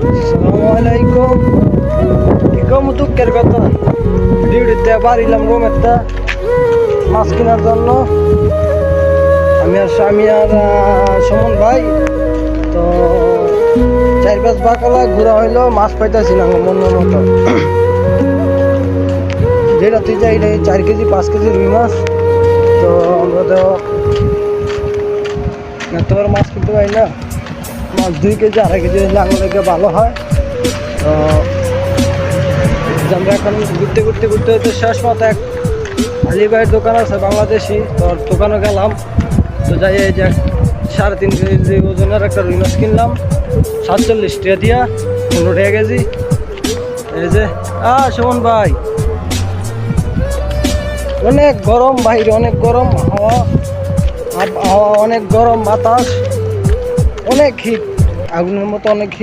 আসসালামালাইকুম। কি কম দুঃখের কথা, ডিউটিতে বাড়িলাম রুমেরটা মাছ কেনার জন্য। আমি আর স্বামী আর সুমন ভাই তো 4-5 বাকালা ঘোরা হইলো, মাছ পাইতেছি না মন মতো। যেটা তুই যাই 4 কেজি 5 কেজি রুই মাছ, তো আমরা তো তোমার মাছ কিনতে পারি না। মাছ 2 কেজি 2.5 কেজি হলে আমাদেরকে ভালো হয়। তো আমরা এখন ঘুরতে ঘুরতে ঘুরতে হতে শেষ মতো এক আলী ভাইয়ের দোকান আছে বাংলাদেশি, তো দোকানে গেলাম। তো যাই এই যে 3.5 কেজি ওজনের একটা রুই মাছ কিনলাম 47 টাকা দিয়া, 15 টাকা কেজি। এই যে সুমন ভাই, অনেক গরম বাইরে, অনেক গরম হাওয়া, হাওয়া অনেক গরম, বাতাস অনেক হিট, আগুনের মতো অনেক হিট।